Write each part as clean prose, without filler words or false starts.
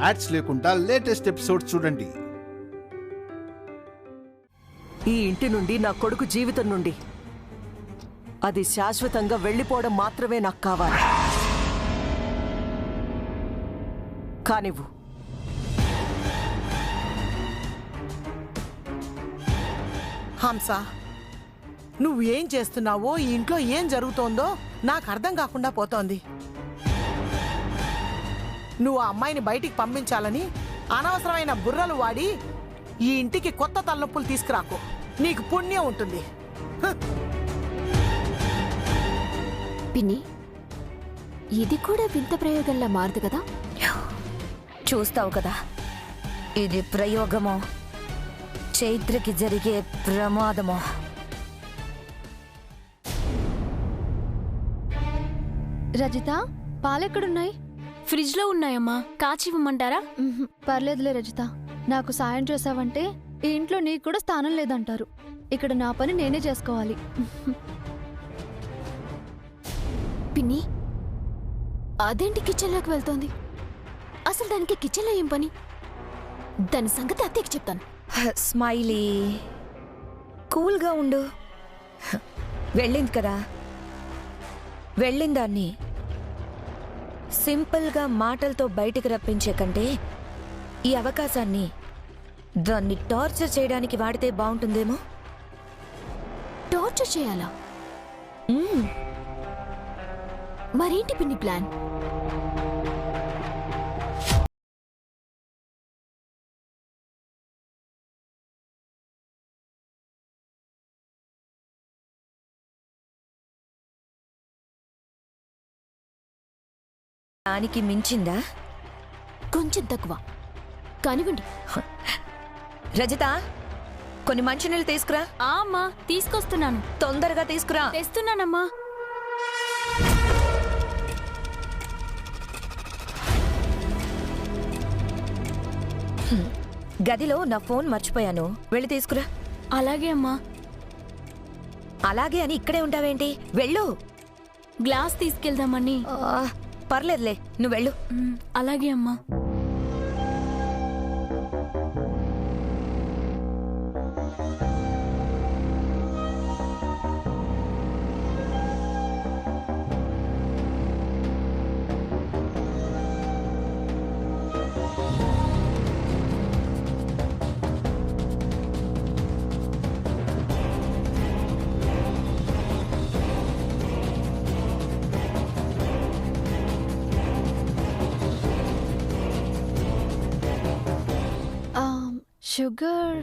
Ads లేకుండా latest episodes చూడండి. ఈ ఇంటి నుండి నా కొడుకు జీవితం నుండి అది శాశ్వతంగా వెళ్ళిపోవడం మాత్రమే నాకు కావాలి. కానివ్వు. హంస, నువ్వు ఏం చేస్తున్నావో, ఈ ఇంట్లో ఏం జరుగుతోందో నాకు అర్థం కాకుండా పోతోంది. నువ్వు ఆ అమ్మాయిని బయటికి పంపించాలని అనవసరమైన బుర్రలు వాడి ఈ ఇంటికి కొత్త తలనొప్పులు తీసుకురాకు. నీకు పుణ్యం ఉంటుంది. పిన్ని, ఇది కూడా వింత ప్రయోగంలా మారదు కదా? చూస్తావు కదా, ఇది ప్రయోగమో చైత్రకి జరిగే ప్రమాదమో. రజిత, పాలెక్కడున్నాయి? ఫ్రిడ్జ్ లో ఉన్నాయమ్మా, కాచివ్వమంటారా? పర్లేదులే రజిత, నాకు సాయం చేసావంటే ఈ ఇంట్లో నీకు కూడా స్థానం లేదంటారు. ఇక్కడ నా పని నేనే చేసుకోవాలి. పిన్ని, అదేంటి కిచెన్లోకి వెళ్తోంది? అసలు దానికి కిచెన్లో ఏం పని? దాని సంగతి అత్తయ్యకి చెప్తాను. స్మైలీ, కూల్గా ఉండు. వెళ్ళింది కదా, వెళ్ళిందాన్ని సింపుల్గా మాటలతో బయటికి రప్పించే కంటే ఈ అవకాశాన్ని దాన్ని టార్చర్ చేయడానికి వాడితే బాగుంటుందేమో. టార్చర్ చేయాలా? మరేంటి పిన్ని ప్లాన్? దానికి మించిందా? కొంచెం తక్కువ. కానివ్వండి. రజిత, కొన్ని మంచినీళ్ళు తీసుకురా. అమ్మా, తీసుకొస్తున్నాను. తొందరగా తీసుకురా. తెస్తున్నానమ్మా. గదిలో నా ఫోన్ మర్చిపోయాను, వెళ్ళి తీసుకురా. అలాగే అమ్మా. అలాగే అని ఇక్కడే ఉంటావేంటి? వెళ్ళు. గ్లాస్ తీసుకెళ్దామని. పర్లేదులే, నువ్వు వెళ్ళు. అలాగే అమ్మా. షుగర్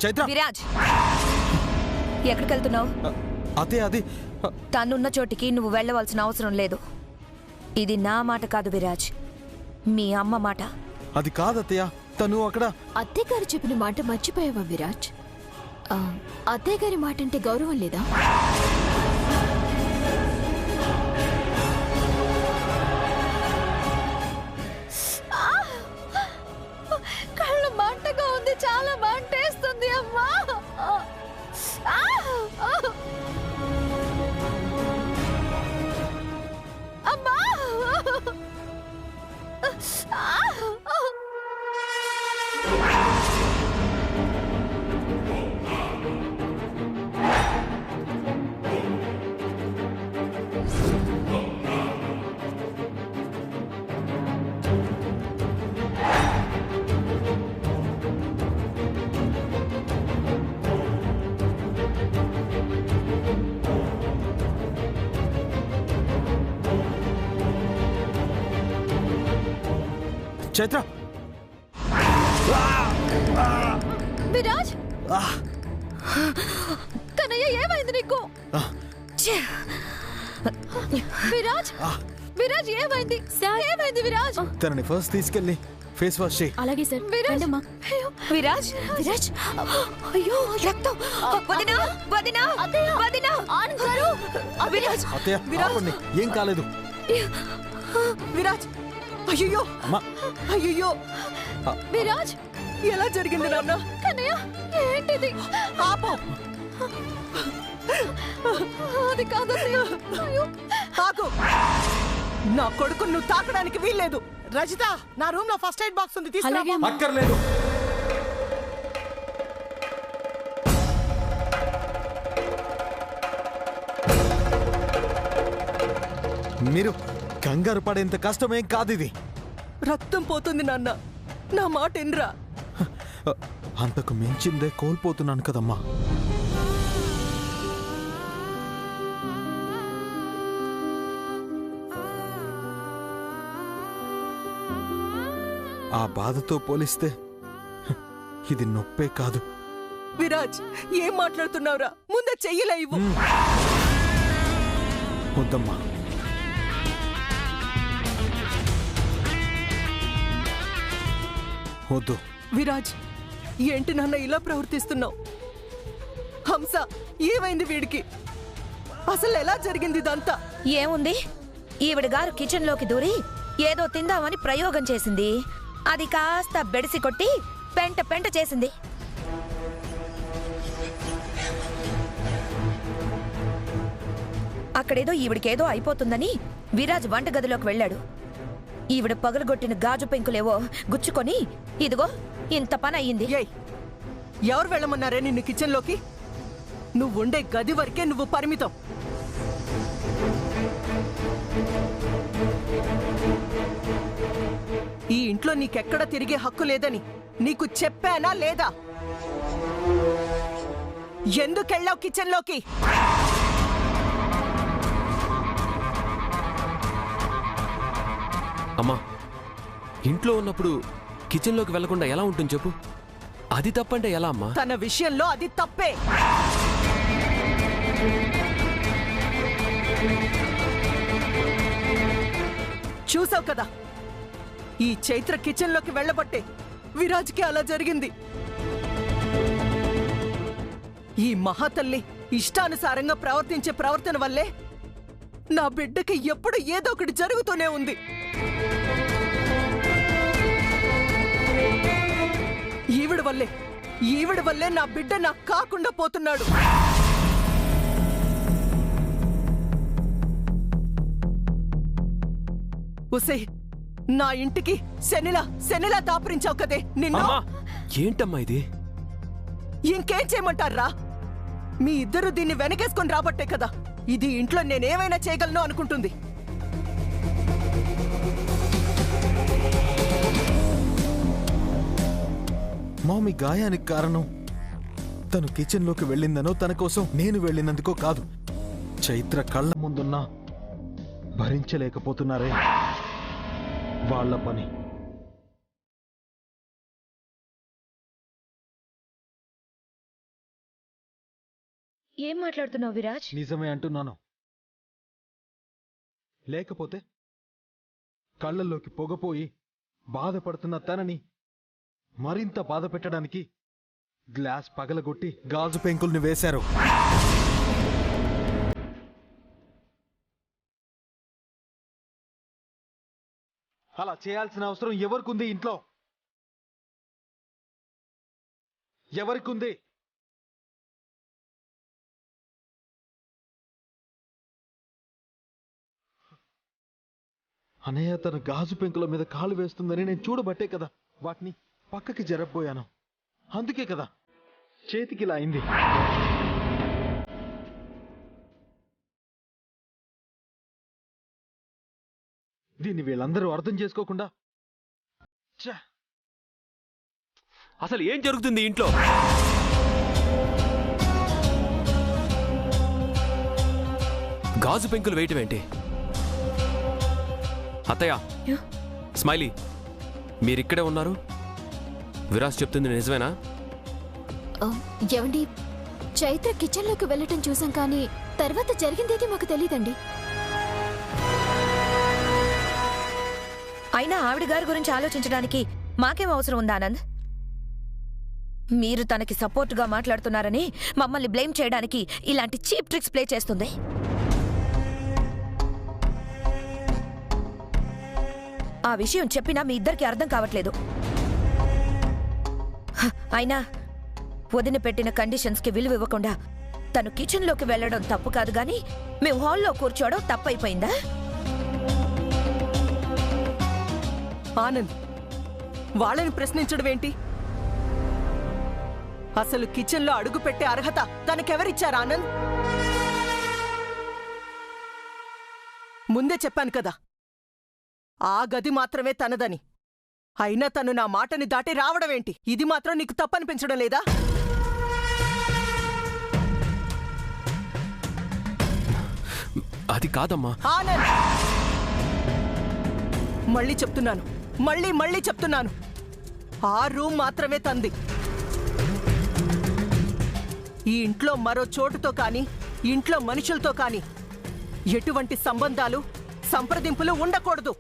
చైత్ర, విరాజ్, ఎక్కడికి వెళ్తున్నావు? అదే అది తనున్న చోటికి నువ్వు వెళ్ళవలసిన అవసరం లేదు. ఇది నా మాట కాదు విరాజ్, మీ అమ్మ మాట. అది కాదత్తయ్య, తను అక్కడ. అత్తయ్య గారు చెప్పిన మాట మర్చిపోయావా విరాజ్? అత్తయ్య గారి మాట అంటే గౌరవం లేదా? కళ్ళు మంటగా ఉంది, చాలా మంటేస్తుంది అమ్మా. అమ్మా చైత్ర, విరాజ్, కన్నయ్య ఏమైంది నీకు? విరాజ్, విరాజ్ ఏమైంది? ఏమైంది విరాజ్? తనని ఫస్ట్ తీసుకెళ్ళి ఫేస్ వాష్ చేయి. అలాగే సార్. విరాజ్, రండమ్మా. విరాజ్, విరాజ్, అయ్యో రక్తం! వదినా, వదినా, వదినా! విరాజ్, అత్తయ్య, ఆపండి. ఏం కాలేదు. విరాజ్, అయ్యో అమ్మా, అయ్యో, విరాజ్, ఎలా జరిగింది నాన్న? కన్నయ్య ఏంటిది? ఆపు. అది కాదన్నయ్య. అయ్యో, ఆగు. నా కొడుకు నువ్వు తాకడానికి వీల్లేదు. రజిత, నా రూమ్ లో ఫస్ట్ ఎయిడ్ బాక్స్ ఉంది, తీసుకురా. అలాగే అమ్మా. అక్కర్లేదు. మీరు కంగారు పడేంత కష్టమేం కాదు ఇది. రక్తం పోతుంది నాన్న, నా మాట ఎన్రా. అంతకు మించిందే కోల్పోతున్నాను కదమ్మా. ఆ బాధతో పోలిస్తే ఇది నొప్పే కాదు. విరాజ్, ఏం మాట్లాడుతున్నావురా? ముందే చెయ్యలే ఇవ్వు. వద్దమ్మా, వద్దు. విరాజ్, ఏంటి నాన్న ఇలా ప్రవర్తిస్తున్నావు? హంస, ఏమైంది వీడికి? అసలు ఎలా జరిగింది ఇదంతా? ఏముంది, ఈవిడ గారు కిచెన్ లోకి దూరి ఏదో తిందామని ప్రయోగం చేసింది. అది కాస్త బెడిసి కొట్టి పెంట పెంట చేసింది. అక్కడేదో ఈవిడికేదో అయిపోతుందని విరాజ్ వంటగదిలోకి వెళ్ళాడు. ఈవిడ పగలగొట్టిన గాజు పెంకులేవో గుచ్చుకొని ఇదిగో ఇంత పని అయ్యింది. ఏయ్, ఎవరు వెళ్ళమన్నారే నిన్ను కిచెన్లోకి? నువ్వు ఉండే గది వరకే నువ్వు పరిమితం. ఈ ఇంట్లో నీకెక్కడ తిరిగే హక్కు లేదని నీకు చెప్పానా లేదా? ఎందుకెళ్ళావు కిచెన్లోకి? అమ్మా, ఇంట్లో ఉన్నప్పుడు కిచెన్లోకి వెళ్లకుండా ఎలా ఉంటుంది చెప్పు? అది తప్పంటే ఎలా అమ్మా? తన విషయంలో అది తప్పే. చూసావు కదా, ఈ చైత్ర కిచెన్లోకి వెళ్ళబట్టే విరాజ్కి అలా జరిగింది. ఈ మహాతల్లి ఇష్టానుసారంగా ప్రవర్తించే ప్రవర్తన వల్లే నా బిడ్డకి ఎప్పుడు ఏదో ఒకటి జరుగుతూనే ఉంది. ఈవిడ వల్లే నా బిడ్డ నాకు కాకుండా పోతున్నాడు. ఉసే, నా ఇంటికి శనిలా దాపురించావు కదే నిన్ను. అమ్మా, ఏంటమ్మా ఇది? ఇంకేం చేయమంటారా? మీ ఇద్దరు దీన్ని వెనకేసుకొని రాబట్టే కదా ఇది ఇంట్లో నేనేమైనా చేయగలను అనుకుంటుంది. మామీ గాయానికి కారణం తను కిచెన్లోకి వెళ్ళిందనో తన కోసం నేను వెళ్ళినందుకో కాదు. చైత్ర కళ్ళ ముందున్నా భరించలేకపోతున్నారే, వాళ్ళ పని. ఏం మాట్లాడుతున్నావు విరాజ్? నిజమే అంటున్నాను. లేకపోతే కళ్ళల్లోకి పొగపోయి బాధపడుతున్న తనని మరింత బాధ పెట్టడానికి గ్లాస్ పగలగొట్టి గాజు పెంకుల్ని వేశారు. అలా చేయాల్సిన అవసరం ఎవరికుంది? ఇంట్లో ఎవరికుంది? అనయ్య తన గాజు పెంకుల మీద కాలు వేస్తుందని నేను చూడబట్టే కదా వాటిని పక్కకి జరగబోయాను. అందుకే కదా చేతికి ఇలా అయింది. దీన్ని వీళ్ళందరూ అర్థం చేసుకోకుండా అసలు ఏం జరుగుతుంది ఇంట్లో? గాజు పెంకులు వేయటం ఏంటి? అత్తయ్య, స్మైలీ, మీరిక్కడే ఉన్నారు? విరాజ్ చెప్తుంది నిజమేనా? ఏమండి, చైత్ర కిచెన్లోకి వెళ్ళటం చూసాం కానీ తర్వాత జరిగిందేది మాకు తెలియదండి. అయినా ఆవిడ గారి గురించి ఆలోచించడానికి మాకేం అవసరం ఉందా ఆనంద్? మీరు తనకి సపోర్ట్గా మాట్లాడుతున్నారని మమ్మల్ని బ్లేమ్ చేయడానికి ఇలాంటి చీప్ ట్రిక్స్ ప్లే చేస్తుంది. ఆ విషయం చెప్పినా మీ ఇద్దరికి అర్థం కావట్లేదు. అయినా వదిన పెట్టిన కండిషన్స్కి విలువ ఇవ్వకుండా తను కిచెన్లోకి వెళ్ళడం తప్పు కాదు, కానీ మేము హాల్లో కూర్చోవడం తప్పైపోయిందా? ఆనంద్, వాళ్ళని ప్రశ్నించడం ఏంటి? అసలు కిచెన్లో అడుగు పెట్టే అర్హత తనకెవరిచ్చారు ఆనంద్? ముందే చెప్పాను కదా, ఆ గది మాత్రమే తనదని. అయినా తను నా మాటని దాటి రావడమేంటి? ఇది మాత్రం నీకు తప్పనిపించడం లేదా? అది కాదమ్మా. ఆనంద్, మళ్ళీ చెప్తున్నాను, మళ్ళీ చెప్తున్నాను, ఆ రూమ్ మాత్రమే తంది. ఈ ఇంట్లో మరో చోటుతో కాని, ఇంట్లో మనుషులతో కాని ఎటువంటి సంబంధాలు, సంప్రదింపులు ఉండకూడదు.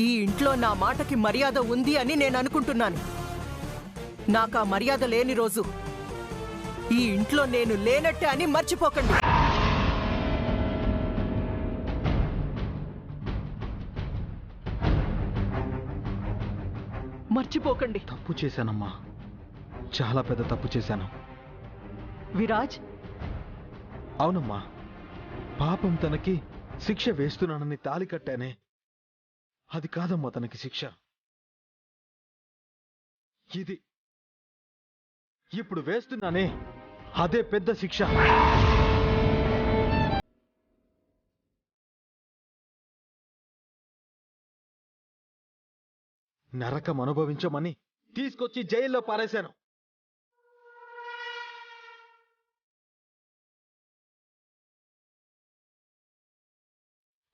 ఈ ఇంట్లో నా మాటకి మర్యాద ఉంది అని నేను అనుకుంటున్నాను. నాకా మర్యాద లేని రోజు ఈ ఇంట్లో నేను లేనట్టే అని మర్చిపోకండి. మర్చిపోకండి. తప్పు చేశానమ్మా, చాలా పెద్ద తప్పు చేశాను. విరాజ్, అవునమ్మా, పాపం తనకి శిక్ష వేస్తున్నానని తాళి కట్టానే, అది కాదమ్మా తనకి శిక్ష. ఇది ఇప్పుడు వేస్తున్నానే, అదే పెద్ద శిక్ష. నరకం అనుభవించమని తీసుకొచ్చి జైల్లో పారేశాను.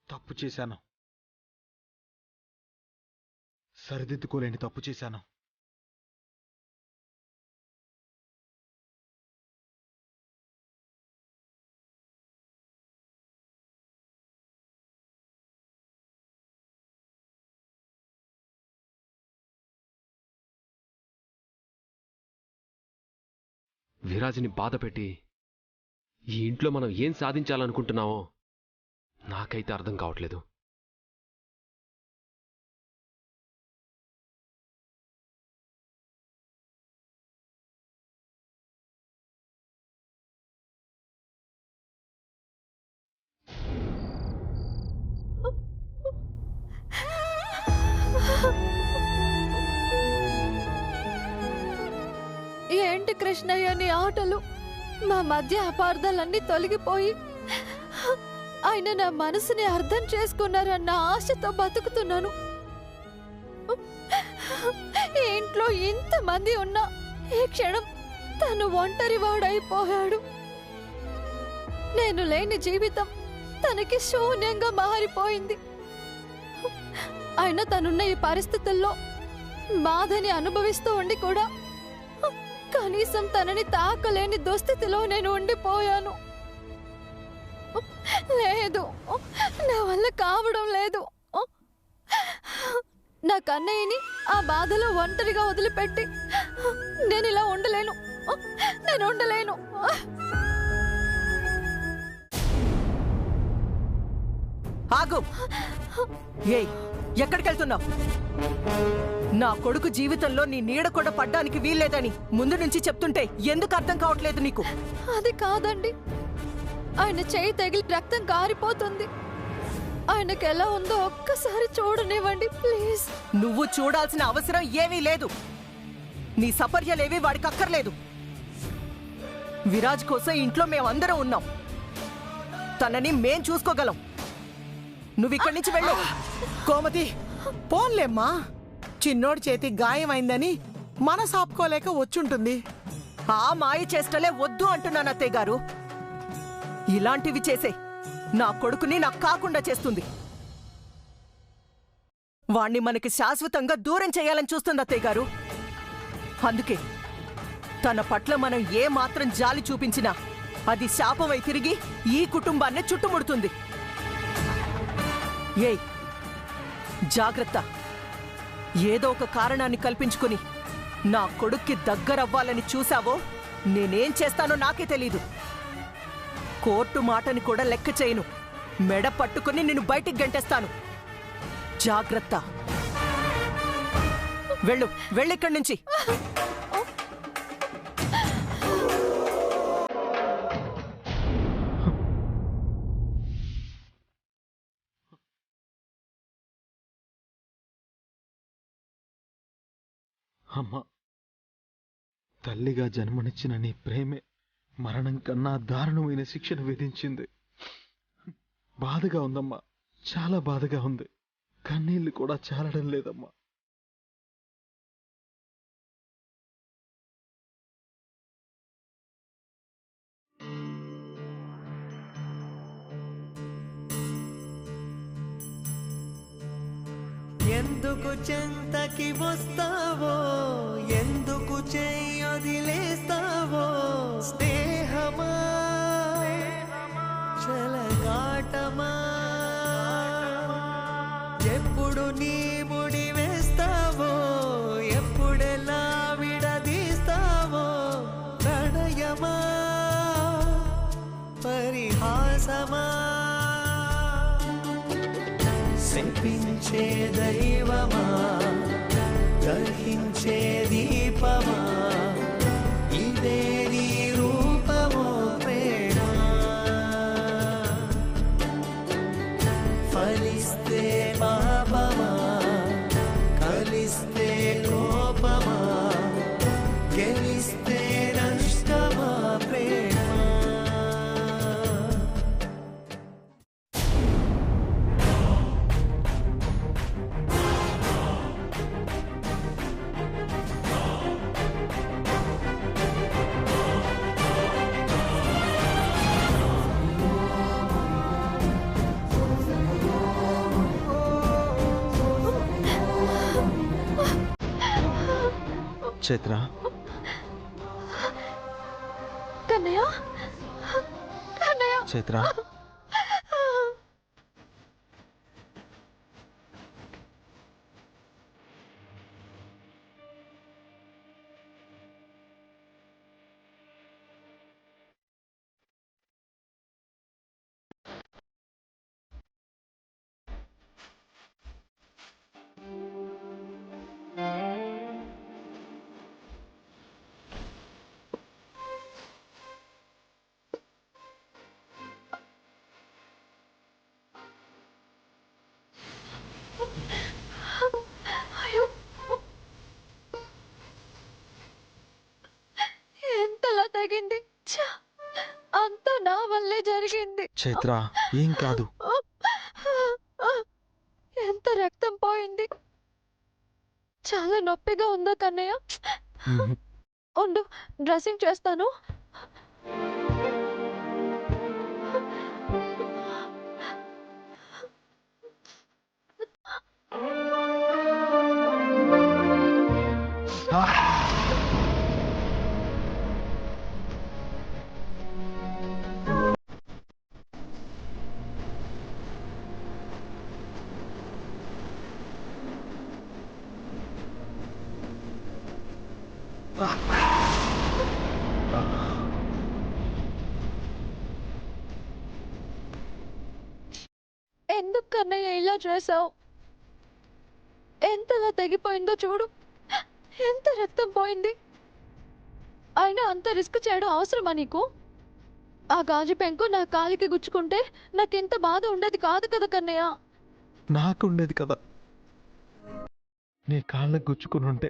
తప్పు చేశాను, సరిదిద్దుకోలేని తప్పు చేశాను. విరాజ్ని బాధ పెట్టి ఈ ఇంట్లో మనం ఏం సాధించాలనుకుంటున్నామో నాకైతే అర్థం కావట్లేదు. ఏంటి కృష్ణయ్య నీ ఆటలు? మా మధ్య అపార్థాలన్నీ తొలగిపోయి ఆయన నా మనసుని అర్థం చేసుకున్నారన్న ఆశతో బతుకుతున్నాను. ఈ ఇంట్లో ఇంతమంది ఉన్నా ఈ క్షణం తను ఒంటరి వాడైపోయాడు. నేను లేని జీవితం తనకి శూన్యంగా మారిపోయింది. అయినా తనున్న ఈ పరిస్థితుల్లో బాధని అనుభవిస్తూ ఉండి కూడా కనీసం తనని తాకలేని దుస్థితిలో నేను ఉండిపోయాను. లేదు, నా వల్ల కావడం లేదు. నా కన్నయ్యని ఆ బాధలో ఒంటరిగా వదిలిపెట్టి నేను ఇలా ఉండలేను. నేను ఉండలేను. ఆగు. ఏయ్, ఎక్కడికి వెళ్తున్నావు? నా కొడుకు జీవితంలో నీ నీడ కూడా పడ్డానికి వీల్లేదని ముందు నుంచి చెప్తుంటే ఎందుకు అర్థం కావట్లేదు నీకు? అది కాదండి, ఆయన చేయి తగిలి రక్తం కారిపోతుంది. ఆయనకి ఎలా ఉందో ఒక్కసారి చూడనివ్వండి ప్లీజ్. నువ్వు చూడాల్సిన అవసరం ఏమీ లేదు. నీ సపర్యలేవి వాడికి అక్కర్లేదు. విరాజ్ కోసం ఇంట్లో మేమందరం ఉన్నాం. తనని మేం చూసుకోగలం. నువ్వు ఇక్కడి నుంచి వెళ్ళు. కోమతి, పోన్లేమ్మా. చిన్నోడి చేతి గాయమైందని మనసు ఆపుకోలేక వచ్చుంటుంది. ఆ మాయ చేష్టలే వద్దు అంటున్నాను అత్తయ్య గారు. ఇలాంటివి చేసే నా కొడుకుని నాకు కాకుండా చేస్తుంది. వాణ్ణి మనకి శాశ్వతంగా దూరం చేయాలని చూస్తుంది అత్తయ్య గారు. అందుకే తన పట్ల మనం ఏ మాత్రం జాలి చూపించినా అది శాపమై తిరిగి ఈ కుటుంబాన్ని చుట్టుముడుతుంది. ఏయ్, జాగ్రత్త. ఏదో ఒక కారణాన్ని కల్పించుకుని నా కొడుక్కి దగ్గరవ్వాలని చూశావో నేనేం చేస్తానో నాకే తెలీదు. కోర్టు మాటని కూడా లెక్క చేయను. మెడ పట్టుకుని నిన్ను బయటికి గంటేస్తాను. జాగ్రత్త. వెళ్ళు, వెళ్ళిక్కడి నుంచి. అమ్మా, తల్లిగా జన్మనిచ్చిన నీ ప్రేమే మరణం కన్నా దారుణమైన శిక్షను విధించింది. బాధగా ఉందమ్మా, చాలా బాధగా ఉంది. కన్నీళ్లు కూడా చాలడం లేదమ్మా. ఎందుకు చెంతకి వస్తావో, ఎందుకు చెయ్యొదిలేస్తావో, స్నేహమా చలగాటమా, ఎప్పుడు నీ ముడి వేస్తావో, ఎప్పుడెలా విడదీస్తావో, ప్రణయమా పరిహాసమా, శపించే దైవమా, దహించే దీపమా, ఇదే నీ రూపమో ప్రేమ, ఫలిస్తే పాపమా, కలిస్తే కోపమా, గెలిస్తే నష్టమా ప్రేమ. చైత్ర, కన్నయ్య, కన్నయ్య. చైత్ర, ఎంతలా తగింది. అంతా నా వల్లే జరిగింది. చైత్ర, ఏం కాదు. ఎంత రక్తం పోయింది. చాలా నొప్పిగా ఉందా కన్నయ్య? ఉండు, డ్రెస్సింగ్ చేస్తాను. ఎందుకు కన్నయ్య ఇలా చేసావు? ఎంతలా తెగిపోయిందో చూడు, ఎంత రక్తం పోయింది. అయినా అంత రిస్క్ చేయడం అవసరమా నీకు? ఆ గాజు పెంకు నా కాలికి గుచ్చుకుంటే నాకెంత బాధ ఉండేది కాదు కదా కన్నయ్య. నాకు ఉండేది కదా. నీ కాళ్ళకు గుచ్చుకుని ఉంటే